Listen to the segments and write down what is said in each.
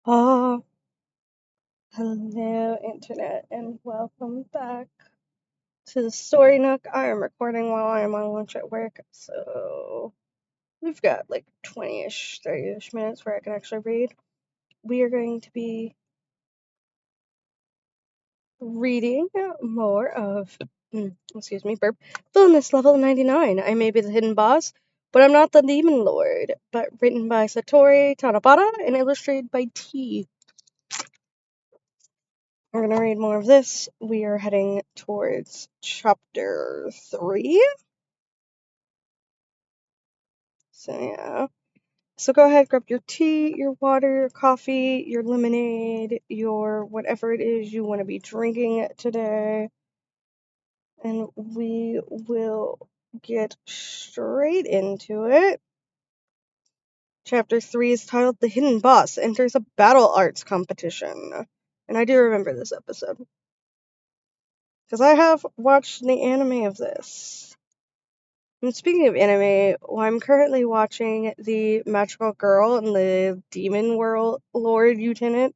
Hello, Internet, and welcome back to the Story Nook. I am recording while I am on lunch at work, so we've got like 20-ish, 30-ish minutes where I can actually read. We are going to be reading more of, burp, Villainess Level 99. I may be the hidden boss, but I'm not the demon lord. But written by Satoru Tanabata and illustrated by T. We're going to read more of this. We are heading towards chapter 3. So, yeah. So go ahead, grab your tea, your water, your coffee, your lemonade, your whatever it is you want to be drinking today. And we will get straight into it. Chapter 3 is titled The Hidden Boss Enters a Battle Arts Competition. And I do remember this episode, because I have watched the anime of this. And speaking of anime, I'm currently watching The Magical Girl and the Demon World Lord Lieutenant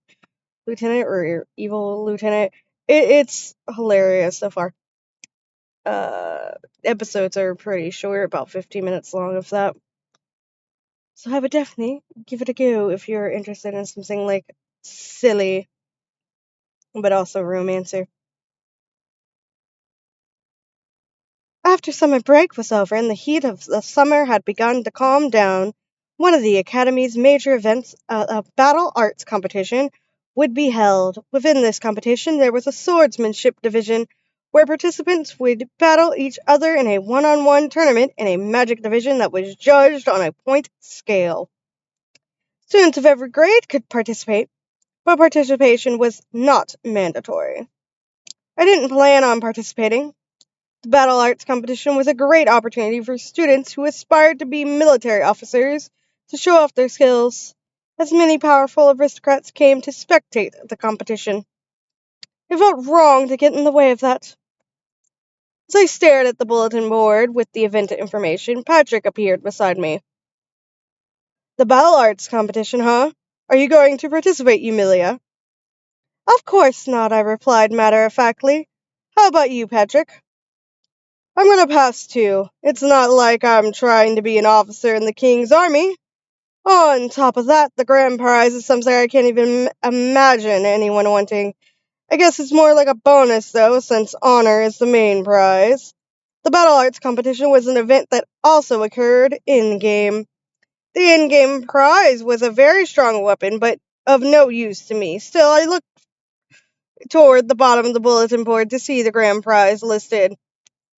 or Evil Lieutenant. It's hilarious so far. Episodes are pretty short, about 15 minutes long, if that. So I would definitely give it a go if you're interested in something like silly, but also romancer. After summer break was over and the heat of the summer had begun to calm down, one of the Academy's major events, a battle arts competition, would be held. Within this competition, there was a swordsmanship division where participants would battle each other in a one-on-one tournament, and a magic division that was judged on a point scale. Students of every grade could participate, but participation was not mandatory. I didn't plan on participating. The battle arts competition was a great opportunity for students who aspired to be military officers to show off their skills, as many powerful aristocrats came to spectate the competition. It felt wrong to get in the way of that. As I stared at the bulletin board with the event information, Patrick appeared beside me. The battle arts competition, huh? Are you going to participate, Emilia? Of course not, I replied matter-of-factly. How about you, Patrick? I'm gonna pass too. It's not like I'm trying to be an officer in the King's Army. On top of that, the grand prize is something I can't even imagine anyone wanting. I guess it's more like a bonus, though, since honor is the main prize. The battle arts competition was an event that also occurred in-game. The in-game prize was a very strong weapon, but of no use to me. Still, I looked toward the bottom of the bulletin board to see the grand prize listed.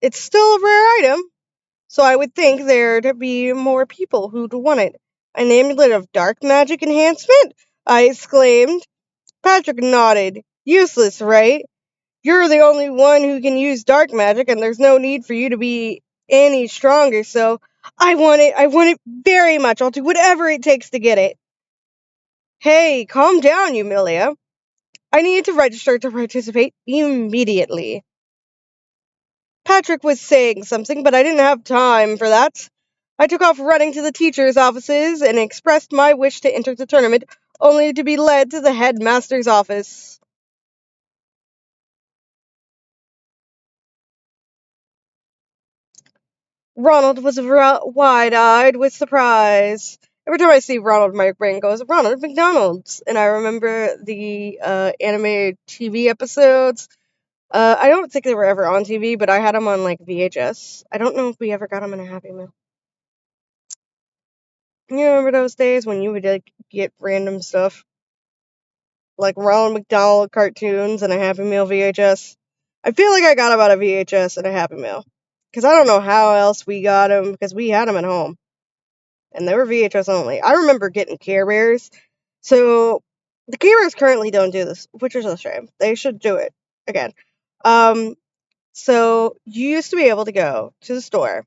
It's still a rare item, so I would think there'd be more people who'd want it. An amulet of dark magic enhancement? I exclaimed. Patrick nodded. Useless, right? You're the only one who can use dark magic, and there's no need for you to be any stronger, so I want it very much. I'll do whatever it takes to get it. Hey, calm down, Emilia. I need to register to participate immediately. Patrick was saying something, but I didn't have time for that. I took off running to the teachers' offices and expressed my wish to enter the tournament, only to be led to the headmaster's office. Ronald was wide-eyed with surprise. Every time I see Ronald, my brain goes, Ronald McDonald's. And I remember the animated TV episodes. I don't think they were ever on TV, but I had them on, like, VHS. I don't know if we ever got them in a Happy Meal. You remember those days when you would, like, get random stuff? Like Ronald McDonald cartoons and a Happy Meal VHS? I feel like I got them out of VHS and a Happy Meal. Because I don't know how else we got them, because we had them at home. And they were VHS only. I remember getting Care Bears. So, the Care Bears currently don't do this, which is a shame. They should do it again. So, you used to be able to go to the store,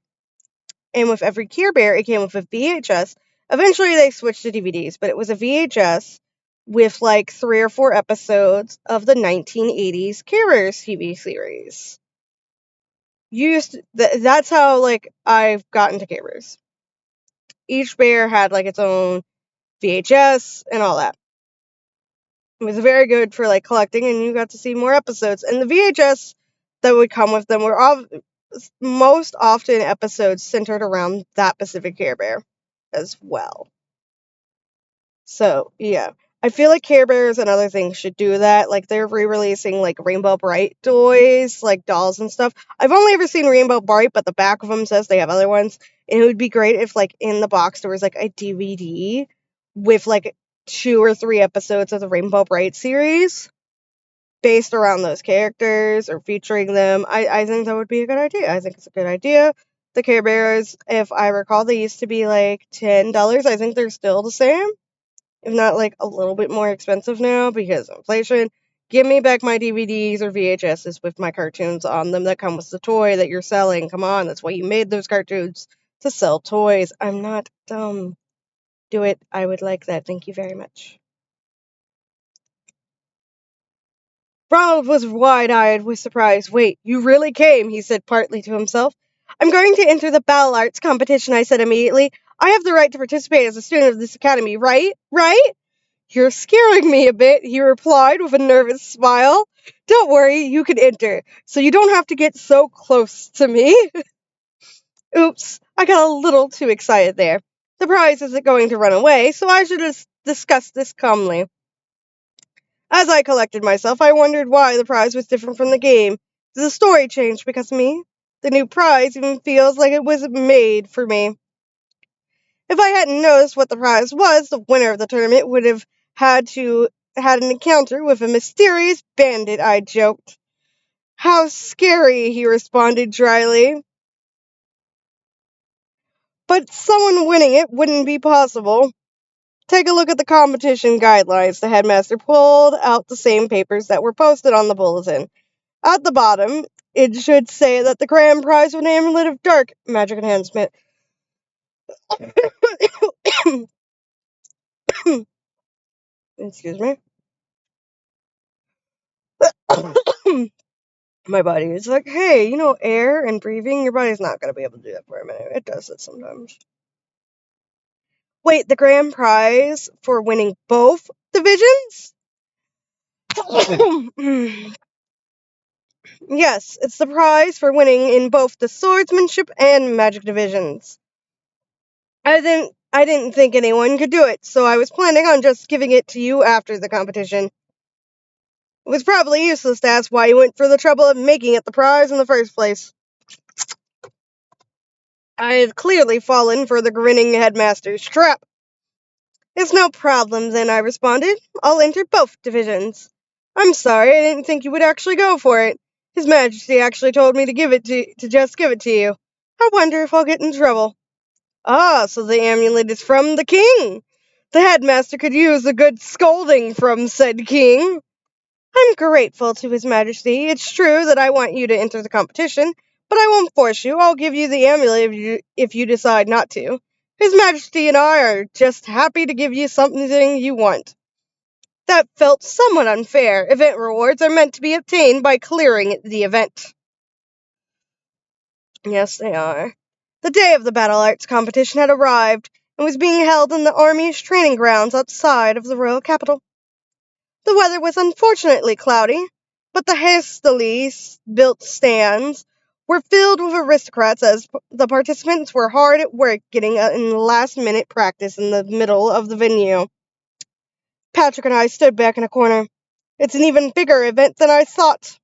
and with every Care Bear, it came with a VHS. Eventually, they switched to DVDs, but it was a VHS with like 3 or 4 episodes of the 1980s Care Bears TV series. That's how like I've gotten to Care Bears. Each bear had like its own VHS and all that. It was very good for like collecting, and you got to see more episodes. And the VHS that would come with them were most often episodes centered around that specific Care Bear as well. So, yeah. I feel like Care Bears and other things should do that. Like, they're re-releasing, like, Rainbow Bright toys, like, dolls and stuff. I've only ever seen Rainbow Bright, but the back of them says they have other ones. And it would be great if, like, in the box there was, like, a DVD with, like, 2 or 3 episodes of the Rainbow Bright series based around those characters or featuring them. I think that would be a good idea. I think it's a good idea. The Care Bears, if I recall, they used to be, like, $10. I think they're still the same, if not like a little bit more expensive now because of inflation. Give me back my DVDs or VHSs with my cartoons on them that come with the toy that you're selling. Come on, that's why you made those cartoons, to sell toys. I'm not dumb. Do it. I would like that. Thank you very much. Ronald was wide-eyed with surprise. Wait, you really came, he said partly to himself. I'm going to enter the battle arts competition, I said immediately. I have the right to participate as a student of this academy, right? Right? You're scaring me a bit, he replied with a nervous smile. Don't worry, you can enter, so you don't have to get so close to me. Oops, I got a little too excited there. The prize isn't going to run away, so I should discuss this calmly. As I collected myself, I wondered why the prize was different from the game. Did the story change because of me? The new prize even feels like it was made for me. If I hadn't noticed what the prize was, the winner of the tournament would have had an encounter with a mysterious bandit, I joked. How scary, he responded dryly. But someone winning it wouldn't be possible. Take a look at the competition guidelines. The headmaster pulled out the same papers that were posted on the bulletin. At the bottom, it should say that the grand prize of an amulet of dark magic enhancement. Excuse me. My body is like, hey, air and breathing, your body's not going to be able to do that for a minute. It does it sometimes. Wait, the grand prize for winning both divisions? Yes, it's the prize for winning in both the swordsmanship and magic divisions. I didn't think anyone could do it, so I was planning on just giving it to you after the competition. It was probably useless to ask why you went for the trouble of making it the prize in the first place. I had clearly fallen for the grinning headmaster's trap. It's no problem, then, I responded. I'll enter both divisions. I'm sorry, I didn't think you would actually go for it. His Majesty actually told me to just give it to you. I wonder if I'll get in trouble. Ah, so the amulet is from the king. The headmaster could use a good scolding from said king. I'm grateful to His Majesty. It's true that I want you to enter the competition, but I won't force you. I'll give you the amulet if you decide not to. His Majesty and I are just happy to give you something you want. That felt somewhat unfair. Event rewards are meant to be obtained by clearing the event. Yes, they are. The day of the battle arts competition had arrived and was being held in the army's training grounds outside of the royal capital. The weather was unfortunately cloudy, but the hastily built stands were filled with aristocrats as the participants were hard at work getting in last-minute practice in the middle of the venue. Patrick and I stood back in a corner. It's an even bigger event than I thought.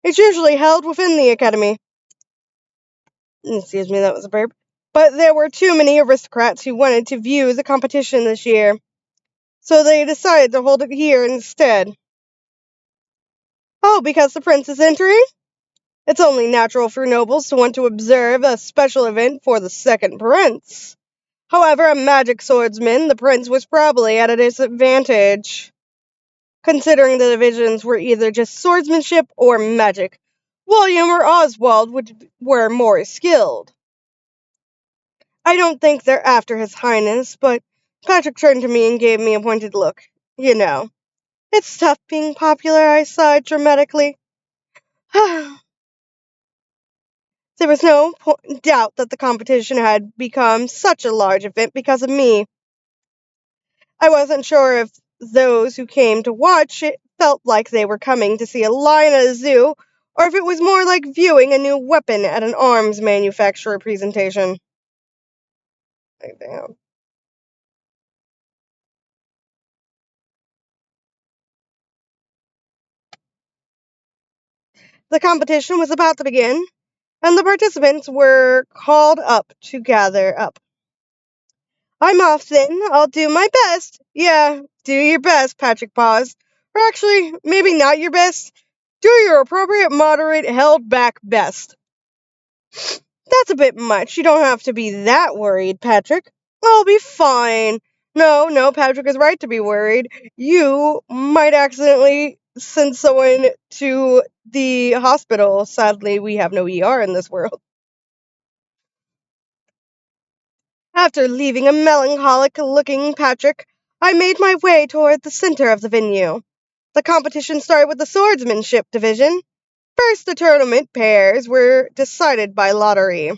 It's usually held within the academy. Excuse me, that was a burp. But there were too many aristocrats who wanted to view the competition this year, so they decided to hold it here instead. Oh, because the prince is entering? It's only natural for nobles to want to observe a special event for the second prince. However, a magic swordsman, the prince was probably at a disadvantage, considering the divisions were either just swordsmanship or magic. William or Oswald were more skilled. I don't think they're after His Highness, but Patrick turned to me and gave me a pointed look. You know. It's tough being popular, I sighed dramatically. There was no doubt that the competition had become such a large event because of me. I wasn't sure if those who came to watch it felt like they were coming to see a lion at a zoo, or if it was more like viewing a new weapon at an arms manufacturer presentation. Like, damn. The competition was about to begin, and the participants were called up to gather up. I'm off then. I'll do my best. Yeah, do your best, Patrick paused. Or actually, maybe not your best. Do your appropriate, moderate, held back best. That's a bit much. You don't have to be that worried, Patrick. I'll be fine. No, no, Patrick is right to be worried. You might accidentally send someone to the hospital. Sadly, we have no ER in this world. After leaving a melancholic looking Patrick, I made my way toward the center of the venue. The competition started with the swordsmanship division. First, the tournament pairs were decided by lottery.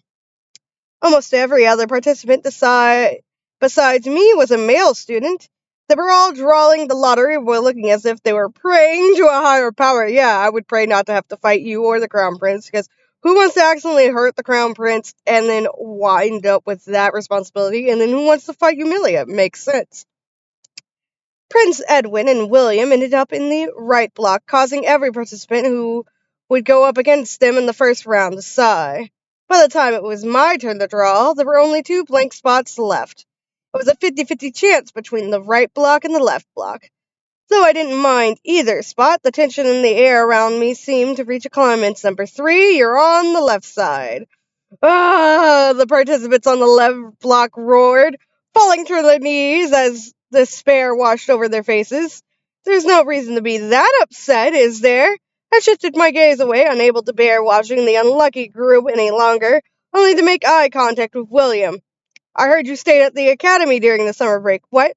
Almost every other participant besides me was a male student. They were all drawing the lottery while looking as if they were praying to a higher power. Yeah, I would pray not to have to fight you or the crown prince, because who wants to accidentally hurt the crown prince and then wind up with that responsibility? And then who wants to fight Yumilia? Makes sense. Prince Edwin and William ended up in the right block, causing every participant who would go up against them in the first round to sigh. By the time it was my turn to draw, there were only 2 blank spots left. It was a 50-50 chance between the right block and the left block. Though I didn't mind either spot, the tension in the air around me seemed to reach a climax. Number 3, you're on the left side. Ah! The participants on the left block roared, falling to their knees as despair washed over their faces. There's no reason to be that upset, is there? I shifted my gaze away, unable to bear watching the unlucky group any longer, only to make eye contact with William. I heard you stayed at the academy during the summer break. What?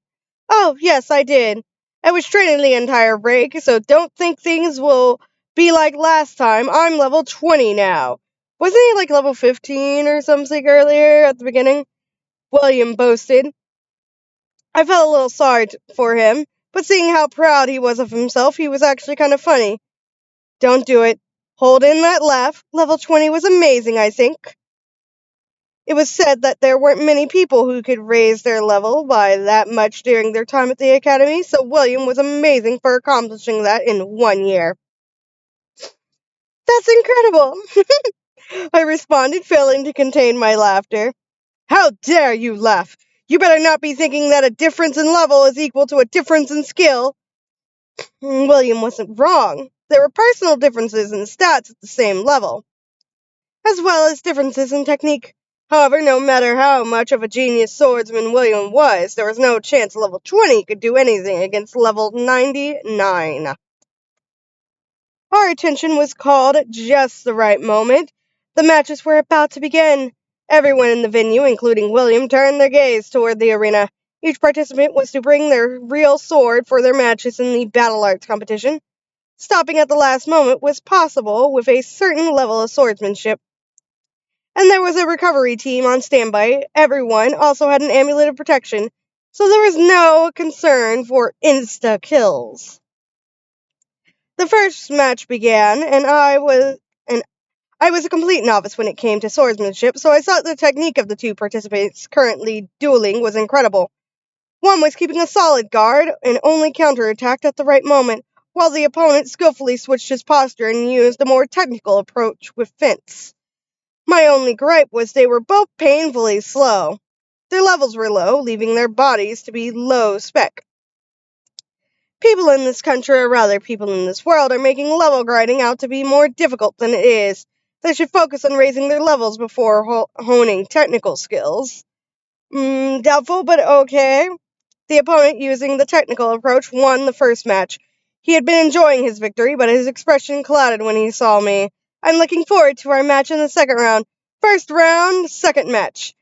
Oh, yes, I did. I was training the entire break, so don't think things will be like last time. I'm level 20 now. Wasn't he like level 15 or something earlier at the beginning? William boasted. I felt a little sorry for him, but seeing how proud he was of himself, he was actually kind of funny. Don't do it. Hold in that laugh. Level 20 was amazing, I think. It was said that there weren't many people who could raise their level by that much during their time at the academy, so William was amazing for accomplishing that in 1 year. That's incredible! I responded, failing to contain my laughter. How dare you laugh! You better not be thinking that a difference in level is equal to a difference in skill. William wasn't wrong. There were personal differences in stats at the same level, as well as differences in technique. However, no matter how much of a genius swordsman William was, there was no chance level 20 could do anything against level 99. Our attention was called at just the right moment. The matches were about to begin. Everyone in the venue, including William, turned their gaze toward the arena. Each participant was to bring their real sword for their matches in the battle arts competition. Stopping at the last moment was possible with a certain level of swordsmanship. And there was a recovery team on standby. Everyone also had an amulet of protection, so there was no concern for insta-kills. The first match began, and I was a complete novice when it came to swordsmanship, so I thought the technique of the 2 participants currently dueling was incredible. One was keeping a solid guard and only counterattacked at the right moment, while the opponent skillfully switched his posture and used a more technical approach with feints. My only gripe was they were both painfully slow. Their levels were low, leaving their bodies to be low spec. People in this country, or rather people in this world, are making level grinding out to be more difficult than it is. They should focus on raising their levels before honing technical skills. Doubtful, but okay. The opponent, using the technical approach, won the first match. He had been enjoying his victory, but his expression clouded when he saw me. I'm looking forward to our match in the second round. First round, second match.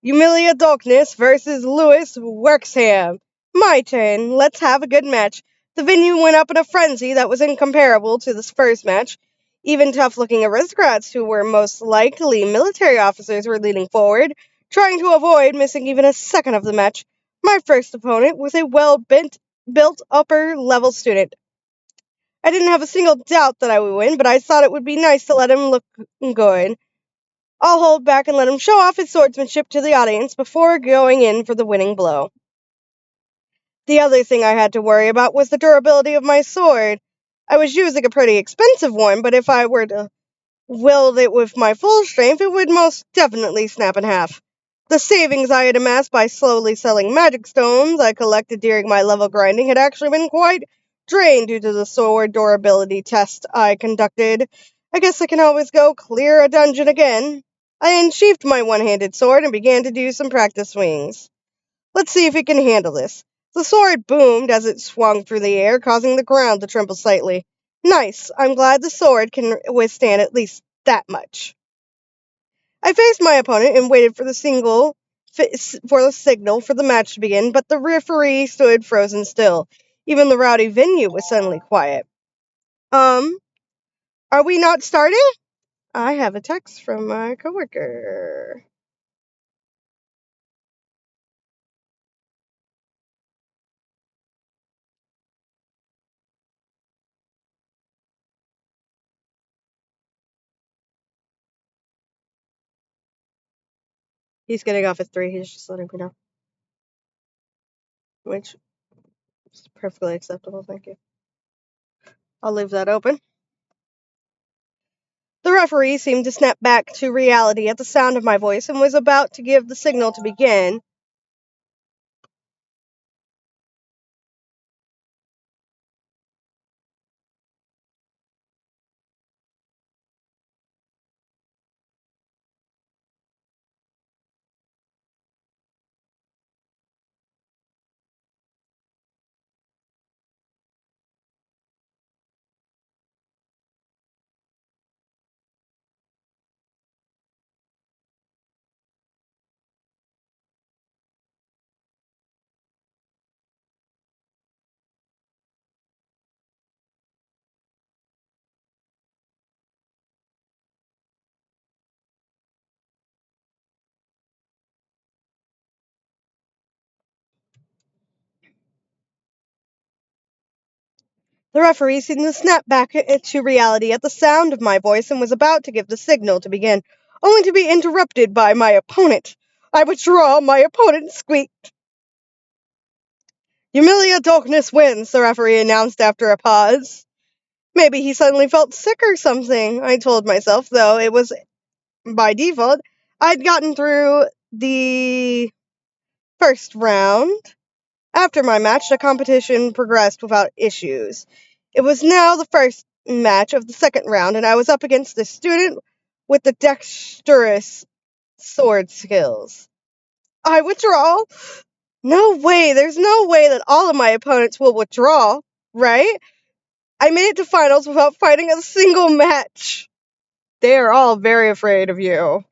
Yumilia Darkness versus Lewis Werksham. My turn. Let's have a good match. The venue went up in a frenzy that was incomparable to this first match. Even tough-looking aristocrats who were most likely military officers were leaning forward, trying to avoid missing even a second of the match. My first opponent was a well-built built upper level student. I didn't have a single doubt that I would win, but I thought it would be nice to let him look good. I'll hold back and let him show off his swordsmanship to the audience before going in for the winning blow. The other thing I had to worry about was the durability of my sword. I was using a pretty expensive one, but if I were to wield it with my full strength, it would most definitely snap in half. The savings I had amassed by slowly selling magic stones I collected during my level grinding had actually been quite drained due to the sword durability test I conducted. I guess I can always go clear a dungeon again. I unsheathed my one-handed sword and began to do some practice swings. Let's see if he can handle this. The sword boomed as it swung through the air, causing the ground to tremble slightly. Nice. I'm glad the sword can withstand at least that much. I faced my opponent and waited for the signal for the match to begin, but the referee stood frozen still. Even the rowdy venue was suddenly quiet. Um, are we not starting? I have a text from my coworker. He's getting off at 3. He's just letting me know, which is perfectly acceptable. Thank you. I'll leave that open. The referee seemed to snap back to reality at the sound of my voice and was about to give the signal to begin. The referee seemed to snap back to reality at the sound of my voice and was about to give the signal to begin, only to be interrupted by my opponent. I withdraw, my opponent squeaked. Yumilia Darkness wins, the referee announced after a pause. Maybe he suddenly felt sick or something, I told myself, though it was by default. I'd gotten through the first round. After my match, the competition progressed without issues. It was now the first match of the second round, and I was up against a student with the dexterous sword skills. I withdraw? No way, there's no way that all of my opponents will withdraw, right? I made it to finals without fighting a single match. They are all very afraid of you.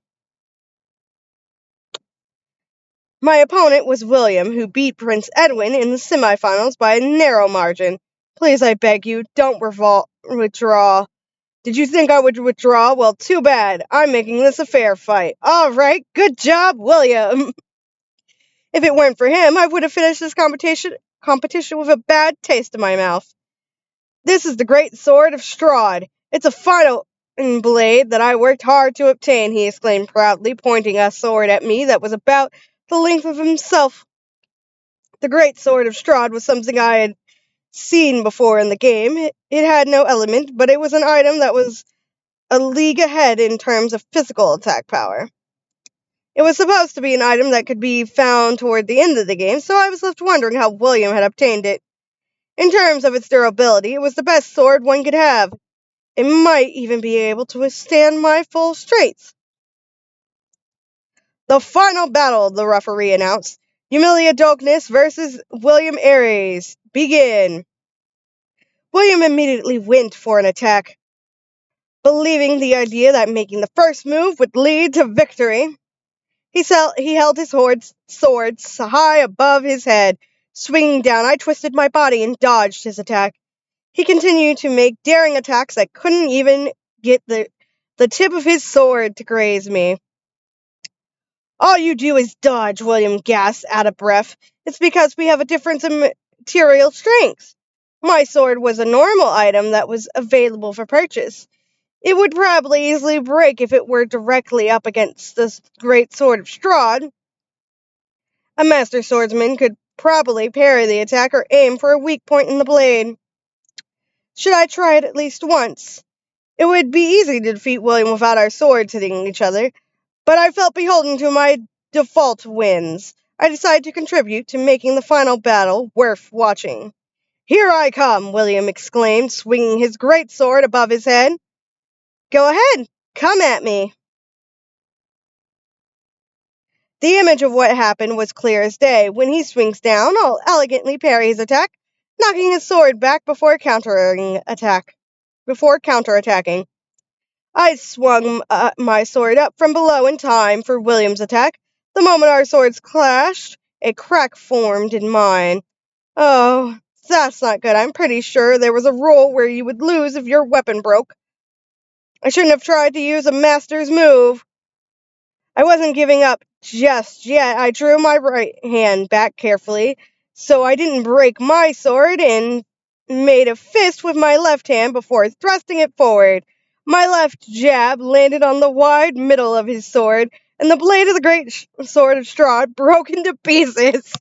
My opponent was William, who beat Prince Edwin in the semifinals by a narrow margin. Please, I beg you, don't withdraw. Did you think I would withdraw? Well, too bad. I'm making this a fair fight. All right, good job, William. If it weren't for him, I would have finished this competition with a bad taste in my mouth. This is the great sword of Strahd. It's a final blade that I worked hard to obtain, he exclaimed proudly, pointing a sword at me that was about the length of himself. The great sword of Strahd was something I had seen before in the game. It had no element, but it was an item that was a league ahead in terms of physical attack power. It was supposed to be an item that could be found toward the end of the game, so I was left wondering how William had obtained it. In terms of its durability, it was the best sword one could have. It might even be able to withstand my full strength. The final battle, the referee announced. Yumilia Darkness versus William Ares. Begin. William immediately went for an attack, believing the idea that making the first move would lead to victory. He held his sword high above his head. Swinging down, I twisted my body and dodged his attack. He continued to make daring attacks that couldn't even get the tip of his sword to graze me. All you do is dodge, William gasped, out of breath. It's because we have a material strength. My sword was a normal item that was available for purchase. It would probably easily break if it were directly up against the great sword of Strahd. A master swordsman could probably parry the attack or aim for a weak point in the blade. Should I try it at least once? It would be easy to defeat William without our swords hitting each other, but I felt beholden to my default wins. I decided to contribute to making the final battle worth watching. "Here I come!" William exclaimed, swinging his great sword above his head. "Go ahead, come at me." The image of what happened was clear as day. When he swings down, I'll elegantly parry his attack, knocking his sword back before counterattacking. I swung my sword up from below in time for William's attack. The moment our swords clashed, a crack formed in mine. Oh, that's not good. I'm pretty sure there was a rule where you would lose if your weapon broke. I shouldn't have tried to use a master's move. I wasn't giving up just yet. I drew my right hand back carefully so I didn't break my sword and made a fist with my left hand before thrusting it forward. My left jab landed on the wide middle of his sword, and the blade of the great sword of Strahd broke into pieces.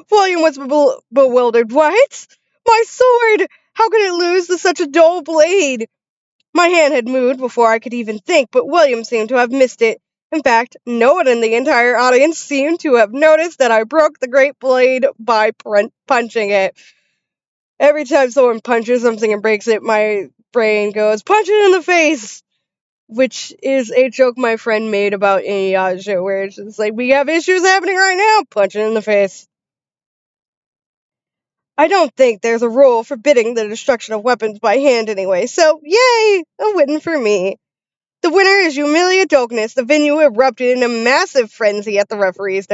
William was bewildered. "What? My sword! How could it lose to such a dull blade?" My hand had moved before I could even think, but William seemed to have missed it. In fact, no one in the entire audience seemed to have noticed that I broke the great blade by punching it. Every time someone punches something and breaks it, my brain goes, "Punch it in the face!" Which is a joke my friend made about Inuyasha, where it's just like, "We have issues happening right now, punch it in the face." I don't think there's a rule forbidding the destruction of weapons by hand anyway, so yay! A win for me. The winner is Yumilia Dogness. The venue erupted in a massive frenzy at the referee's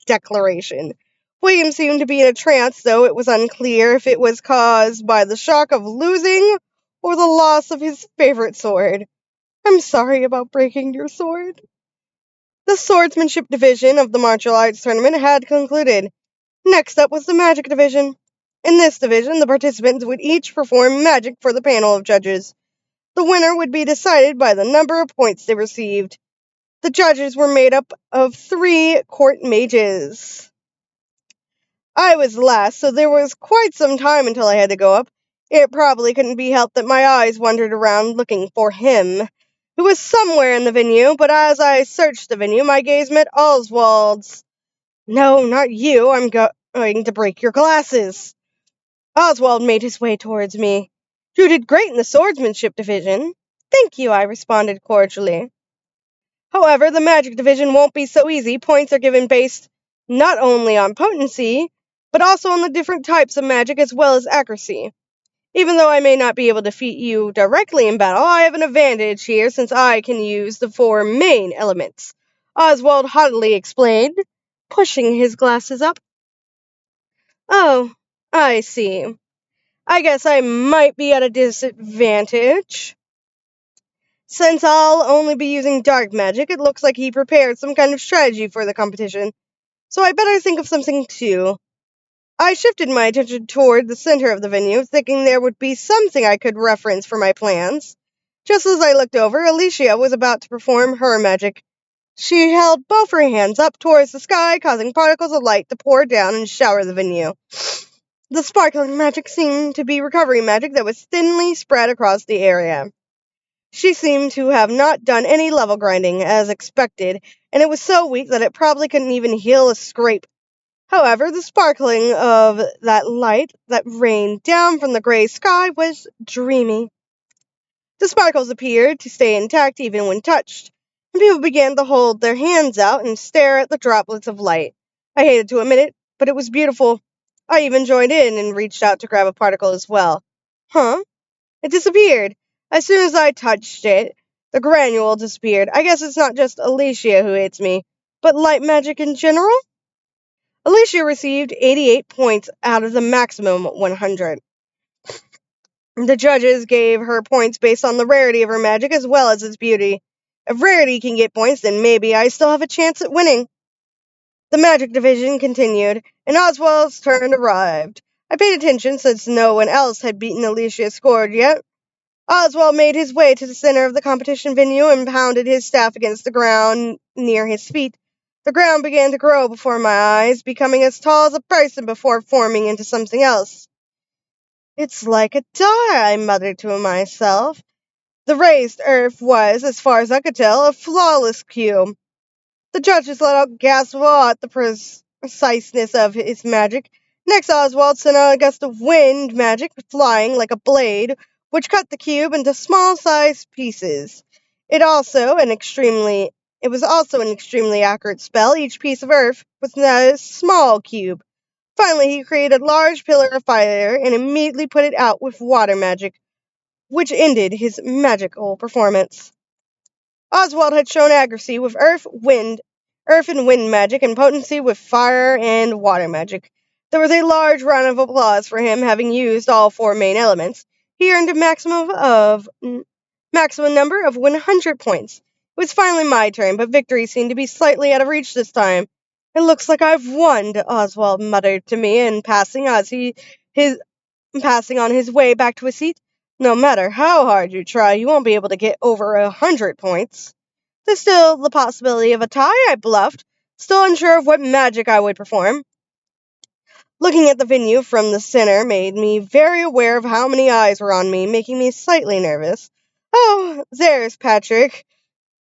declaration. William seemed to be in a trance, though it was unclear if it was caused by the shock of losing or the loss of his favorite sword. "I'm sorry about breaking your sword." The swordsmanship division of the martial arts tournament had concluded. Next up was the magic division. In this division, the participants would each perform magic for the panel of judges. The winner would be decided by the number of points they received. The judges were made up of 3 court mages. I was last, so there was quite some time until I had to go up. It probably couldn't be helped that my eyes wandered around looking for him, who was somewhere in the venue, but as I searched the venue, my gaze met Oswald's. "No, not you. I'm going to break your glasses." Oswald made his way towards me. "You did great in the swordsmanship division." "Thank you," I responded cordially. "However, the magic division won't be so easy. Points are given based not only on potency, but also on the different types of magic as well as accuracy. Even though I may not be able to defeat you directly in battle, I have an advantage here since I can use the 4 main elements," Oswald haughtily explained, pushing his glasses up. "Oh, I see. I guess I might be at a disadvantage. Since I'll only be using dark magic, it looks like he prepared some kind of strategy for the competition, so I better think of something too." I shifted my attention toward the center of the venue, thinking there would be something I could reference for my plans. Just as I looked over, Alicia was about to perform her magic. She held both her hands up towards the sky, causing particles of light to pour down and shower the venue. The sparkling magic seemed to be recovery magic that was thinly spread across the area. She seemed to have not done any level grinding, as expected, and it was so weak that it probably couldn't even heal a scrape. However, the sparkling of that light that rained down from the gray sky was dreamy. The sparkles appeared to stay intact even when touched, and people began to hold their hands out and stare at the droplets of light. I hated to admit it, but it was beautiful. I even joined in and reached out to grab a particle as well. Huh? It disappeared. As soon as I touched it, the granule disappeared. I guess it's not just Alicia who hates me, but light magic in general? Alicia received 88 points out of the maximum 100. The judges gave her points based on the rarity of her magic as well as its beauty. If rarity can get points, then maybe I still have a chance at winning. The magic division continued, and Oswald's turn arrived. I paid attention since no one else had beaten Alicia's score yet. Oswald made his way to the center of the competition venue and pounded his staff against the ground near his feet. The ground began to grow before my eyes, becoming as tall as a person before forming into something else. It's like a die, I muttered to myself. The raised earth was, as far as I could tell, a flawless cube. The judges let out gasps of awe at the preciseness of his magic. Next, Oswald sent out a gust of wind magic, flying like a blade, which cut the cube into small-sized pieces. It was also an extremely accurate spell. Each piece of earth was a small cube. Finally, he created a large pillar of fire and immediately put it out with water magic, which ended his magical performance. Oswald had shown accuracy with earth and wind magic, and potency with fire and water magic. There was a large round of applause for him, having used all four main elements. He earned a maximum number of 100 points. It was finally my turn, but victory seemed to be slightly out of reach this time. It looks like I've won, Oswald muttered to me in passing passing on his way back to his seat. No matter how hard you try, you won't be able to get over 100 points. There's still the possibility of a tie, I bluffed, still unsure of what magic I would perform. Looking at the venue from the center made me very aware of how many eyes were on me, making me slightly nervous. Oh, there's Patrick.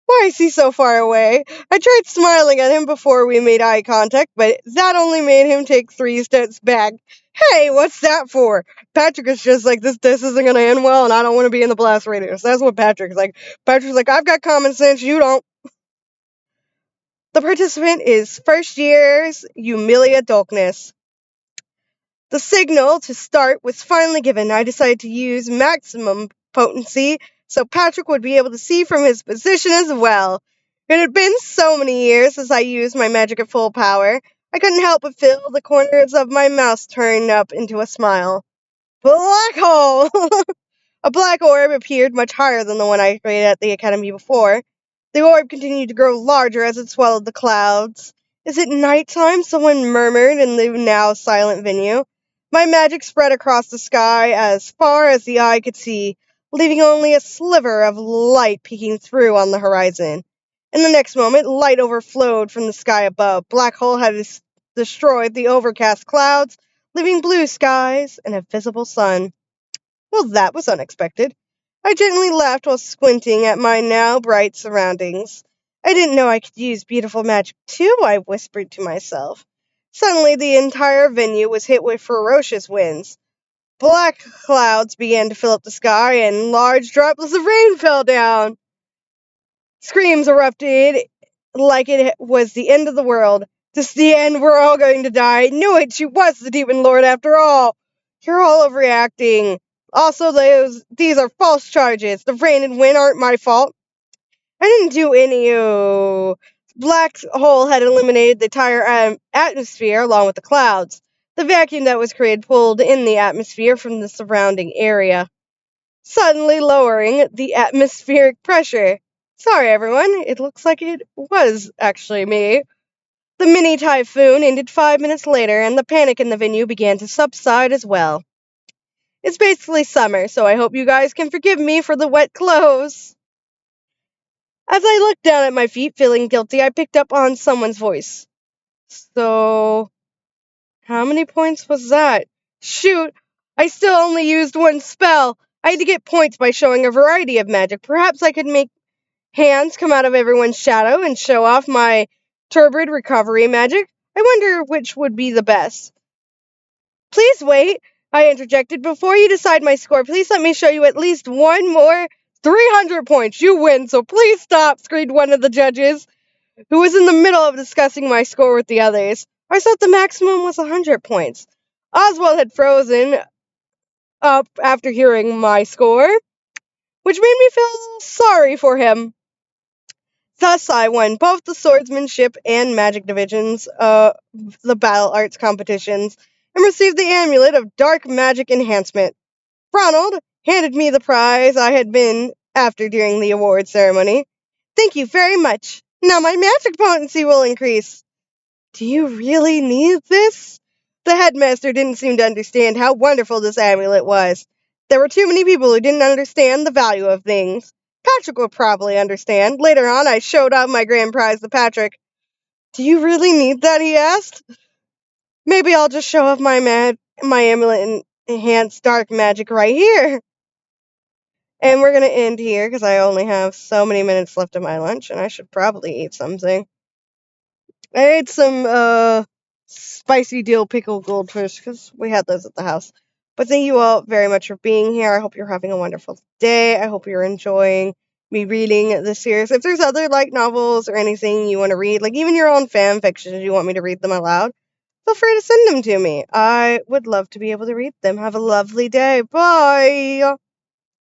Why is he so far away? I tried smiling at him before we made eye contact, but that only made him take 3 steps back. Hey, what's that for? Patrick is just like, this isn't gonna end well, and I don't want to be in the blast radius. That's what Patrick's like. Patrick's like, I've got common sense, you don't. The participant is first year's Eumelia Dolkness. The signal to start was finally given. I decided to use maximum potency so Patrick would be able to see from his position as well. It had been so many years since I used my magic at full power. I couldn't help but feel the corners of my mouth turn up into a smile. Black hole! A black orb appeared much higher than the one I created at the academy before. The orb continued to grow larger as it swallowed the clouds. Is it nighttime? Someone murmured in the now silent venue. My magic spread across the sky as far as the eye could see, leaving only a sliver of light peeking through on the horizon. In the next moment, light overflowed from the sky above. Black hole had destroyed the overcast clouds, leaving blue skies and a visible sun. Well, that was unexpected. I gently laughed while squinting at my now bright surroundings. I didn't know I could use beautiful magic too, I whispered to myself. Suddenly, the entire venue was hit with ferocious winds. Black clouds began to fill up the sky, and large droplets of rain fell down. Screams erupted like it was the end of the world. This is the end. We're all going to die. I knew it. She was the Demon Lord after all. You're all overreacting. Also, these are false charges. The rain and wind aren't my fault. I didn't do any. Black hole had eliminated the entire atmosphere along with the clouds. The vacuum that was created pulled in the atmosphere from the surrounding area, suddenly lowering the atmospheric pressure. Sorry, everyone. It looks like it was actually me. The mini typhoon ended 5 minutes later, and the panic in the venue began to subside as well. It's basically summer, so I hope you guys can forgive me for the wet clothes. As I looked down at my feet, feeling guilty, I picked up on someone's voice. So, how many points was that? Shoot, I still only used one spell. I had to get points by showing a variety of magic. Perhaps I could make hands come out of everyone's shadow and show off my turbid recovery magic. I wonder which would be the best. Please wait, I interjected. Before you decide my score, please let me show you at least one more. 300 points. You win, so please stop, screamed one of the judges, who was in the middle of discussing my score with the others. I thought the maximum was 100 points. Oswald had frozen up after hearing my score, which made me feel sorry for him. Thus, I won both the swordsmanship and magic divisions of the battle arts competitions and received the amulet of dark magic enhancement. Ronald handed me the prize I had been after during the award ceremony. Thank you very much. Now my magic potency will increase. Do you really need this? The headmaster didn't seem to understand how wonderful this amulet was. There were too many people who didn't understand the value of things. Patrick would probably understand. Later on, I showed out my grand prize to Patrick. Do you really need that? He asked. Maybe I'll just show off my amulet and enhance dark magic right here. And we're gonna end here because I only have so many minutes left of my lunch, and I should probably eat something. I ate some spicy dill pickle goldfish because we had those at the house. But thank you all very much for being here. I hope you're having a wonderful day. I hope you're enjoying me reading this series. If there's other like novels or anything you want to read, like even your own fan fictions, you want me to read them aloud, feel free to send them to me. I would love to be able to read them. Have a lovely day. Bye.